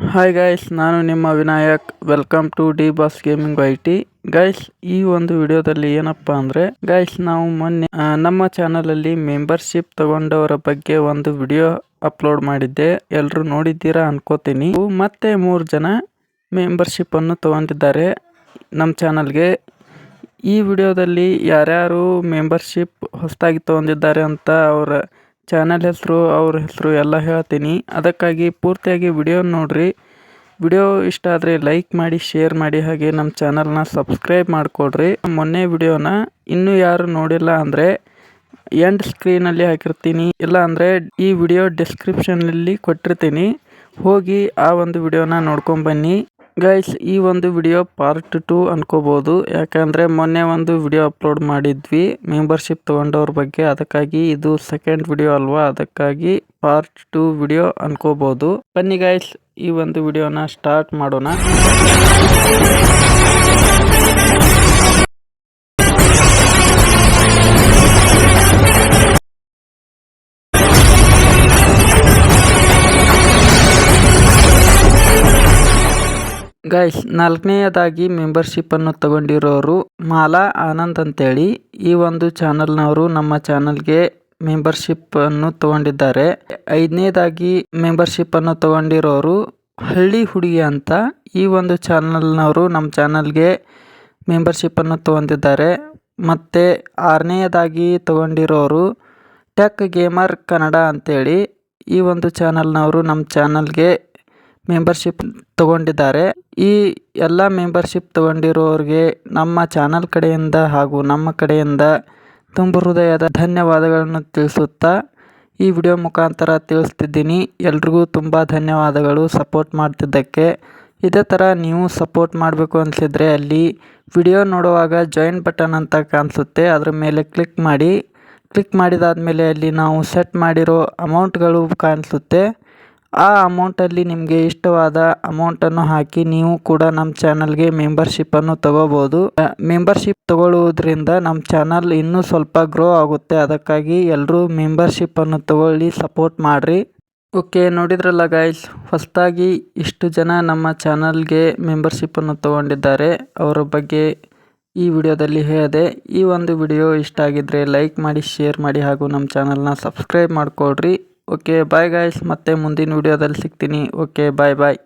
Hi guys, ನಾನು ನಿಮ್ಮ Vinayak. Welcome to D boss gaming IT. Guys, ಈ ಒಂದು ವಿಡಿಯೋದಲ್ಲಿ ಏನಪ್ಪಾ ಅಂದ್ರೆ ಗೈಸ್, ನಾವು ಮೊನ್ನೆ ನಮ್ಮ ಚಾನಲ್ ಅಲ್ಲಿ ಮೆಂಬರ್ಶಿಪ್ ತಗೊಂಡವರ ಬಗ್ಗೆ ಒಂದು ವಿಡಿಯೋ ಅಪ್ಲೋಡ್ ಮಾಡಿದ್ದೆ. ಎಲ್ರು ನೋಡಿದ್ದೀರಾ ಅನ್ಕೋತೀನಿ. ಮತ್ತೆ 3 ಜನ ಮೆಂಬರ್ಶಿಪ್ ಅನ್ನು ತಗೊಂಡಿದ್ದಾರೆ ನಮ್ಮ ಚಾನಲ್ಗೆ. ಈ ವಿಡಿಯೋದಲ್ಲಿ ಯಾರ್ಯಾರು ಮೆಂಬರ್ಶಿಪ್ ಹೊಸದಾಗಿ ತಗೊಂಡಿದ್ದಾರೆ ಅಂತ ಅವರ ಚಾನಲ್ ಹೆಸರು, ಅವ್ರ ಹೆಸರು ಎಲ್ಲ ಹೇಳ್ತೀನಿ. ಅದಕ್ಕಾಗಿ ಪೂರ್ತಿಯಾಗಿ ವಿಡಿಯೋ ನೋಡ್ರಿ. ವಿಡಿಯೋ ಇಷ್ಟ ಆದರೆ ಲೈಕ್ ಮಾಡಿ, ಶೇರ್ ಮಾಡಿ, ಹಾಗೆ ನಮ್ಮ ಚಾನಲ್ನ ಸಬ್ಸ್ಕ್ರೈಬ್ ಮಾಡಿಕೊಡ್ರಿ. ಮೊನ್ನೆ ವಿಡಿಯೋನ ಇನ್ನೂ ಯಾರು ನೋಡಿಲ್ಲ ಅಂದರೆ ಎಂಡ್ ಸ್ಕ್ರೀನಲ್ಲಿ ಹಾಕಿರ್ತೀನಿ, ಇಲ್ಲ ಅಂದರೆ ಈ ವಿಡಿಯೋ ಡಿಸ್ಕ್ರಿಪ್ಷನಲ್ಲಿ ಕೊಟ್ಟಿರ್ತೀನಿ. ಹೋಗಿ ಆ ಒಂದು ವಿಡಿಯೋನ ನೋಡ್ಕೊಂಬನ್ನಿ. ಗೈಸ್, ಈ ಒಂದು ವಿಡಿಯೋ ಪಾರ್ಟ್ 2 ಅನ್ಕೋಬಹುದು. ಯಾಕಂದರೆ ಮೊನ್ನೆ ಒಂದು ವಿಡಿಯೋ ಅಪ್ಲೋಡ್ ಮಾಡಿದ್ವಿ ಮೆಂಬರ್ಶಿಪ್ ತಗೊಂಡವ್ರ ಬಗ್ಗೆ. ಅದಕ್ಕಾಗಿ ಇದು ಸೆಕೆಂಡ್ ವಿಡಿಯೋ ಅಲ್ವಾ, ಅದಕ್ಕಾಗಿ ಪಾರ್ಟ್ 2 ವಿಡಿಯೋ ಅನ್ಕೋಬಹುದು. ಬನ್ನಿ ಗೈಸ್, ಈ ಒಂದು ವಿಡಿಯೋನ ಸ್ಟಾರ್ಟ್ ಮಾಡೋಣ. ಗೈಸ್, 4ನೇದಾಗಿ ಮೆಂಬರ್ಶಿಪ್ ಅನ್ನು ತಗೊಂಡಿರೋರು ಮಾಲಾ ಆನಂದ್ ಅಂತೇಳಿ. ಈ ಒಂದು ಚಾನಲ್ನವರು ನಮ್ಮ ಚಾನಲ್ಗೆ ಮೆಂಬರ್ಶಿಪ್ ಅನ್ನು ತಗೊಂಡಿದ್ದಾರೆ. 5ನೇದಾಗಿ ಮೆಂಬರ್ಶಿಪ್ ಅನ್ನು ತಗೊಂಡಿರೋರು ಹಳ್ಳಿ ಹುಡುಗಿ ಅಂತ. ಈ ಒಂದು ಚಾನಲ್ನವರು ನಮ್ಮ ಚಾನಲ್ಗೆ ಮೆಂಬರ್ಶಿಪ್ ಅನ್ನು ತಗೊಂಡಿದ್ದಾರೆ. ಮತ್ತು 6ನೇದಾಗಿ ತಗೊಂಡಿರೋರು ಟೆಕ್ ಗೇಮರ್ ಕನ್ನಡ ಅಂತೇಳಿ. ಈ ಒಂದು ಚಾನಲ್ನವರು ನಮ್ಮ ಚಾನಲ್ಗೆ ಮೆಂಬರ್ಶಿಪ್ ತಗೊಂಡಿದ್ದಾರೆ. ಈ ಎಲ್ಲ ಮೆಂಬರ್ಶಿಪ್ ತಗೊಂಡಿರೋರಿಗೆ ನಮ್ಮ ಚಾನಲ್ ಕಡೆಯಿಂದ ಹಾಗೂ ನಮ್ಮ ಕಡೆಯಿಂದ ತುಂಬ ಹೃದಯದ ಧನ್ಯವಾದಗಳನ್ನು ತಿಳಿಸುತ್ತಾ ಈ ವಿಡಿಯೋ ಮುಖಾಂತರ ತಿಳಿಸ್ತಿದ್ದೀನಿ. ಎಲ್ರಿಗೂ ತುಂಬ ಧನ್ಯವಾದಗಳು ಸಪೋರ್ಟ್ ಮಾಡ್ತಿದ್ದಕ್ಕೆ. ಇದೇ ಥರ ನೀವು ಸಪೋರ್ಟ್ ಮಾಡಬೇಕು ಅನಿಸಿದರೆ ಅಲ್ಲಿ ವಿಡಿಯೋ ನೋಡುವಾಗ ಜಾಯಿನ್ ಬಟನ್ ಅಂತ ಕಾಣಿಸುತ್ತೆ, ಅದರ ಮೇಲೆ ಕ್ಲಿಕ್ ಮಾಡಿ. ಕ್ಲಿಕ್ ಮಾಡಿದಾದಮೇಲೆ ಅಲ್ಲಿ ನಾವು ಸೆಟ್ ಮಾಡಿರೋ ಅಮೌಂಟ್ಗಳು ಕಾಣಿಸುತ್ತೆ. ಆ ಅಮೌಂಟಲ್ಲಿ ನಿಮಗೆ ಇಷ್ಟವಾದ ಅಮೌಂಟನ್ನು ಹಾಕಿ ನೀವು ಕೂಡ ನಮ್ಮ ಚಾನಲ್ಗೆ ಮೆಂಬರ್ಶಿಪ್ಪನ್ನು ತಗೋಬೋದು. ಮೆಂಬರ್ಶಿಪ್ ತಗೊಳ್ಳುವುದರಿಂದ ನಮ್ಮ ಚಾನಲ್ ಇನ್ನೂ ಸ್ವಲ್ಪ ಗ್ರೋ ಆಗುತ್ತೆ. ಅದಕ್ಕಾಗಿ ಎಲ್ಲರೂ ಮೆಂಬರ್ಶಿಪ್ಪನ್ನು ತಗೊಳ್ಳಿ, ಸಪೋರ್ಟ್ ಮಾಡಿರಿ. ಓಕೆ, ನೋಡಿದ್ರಲ್ಲ ಗೈಸ್, ಹೊಸದಾಗಿ ಇಷ್ಟು ಜನ ನಮ್ಮ ಚಾನಲ್ಗೆ ಮೆಂಬರ್ಶಿಪ್ಪನ್ನು ತಗೊಂಡಿದ್ದಾರೆ. ಅವರ ಬಗ್ಗೆ ಈ ವಿಡಿಯೋದಲ್ಲಿ ಹೇಳಿದೆ. ಈ ಒಂದು ವಿಡಿಯೋ ಇಷ್ಟ ಆಗಿದ್ದರೆ ಲೈಕ್ ಮಾಡಿ, ಶೇರ್ ಮಾಡಿ, ಹಾಗೂ ನಮ್ಮ ಚಾನಲ್ನ ಸಬ್ಸ್ಕ್ರೈಬ್ ಮಾಡಿಕೊಡ್ರಿ. ಓಕೆ, ಬಾಯ್ ಗೈಸ್, ಮತ್ತೆ ಮುಂದಿನ ವಿಡಿಯೋದಲ್ಲಿ ಸಿಗ್ತೀನಿ. ಓಕೆ, ಬಾಯ್ ಬಾಯ್.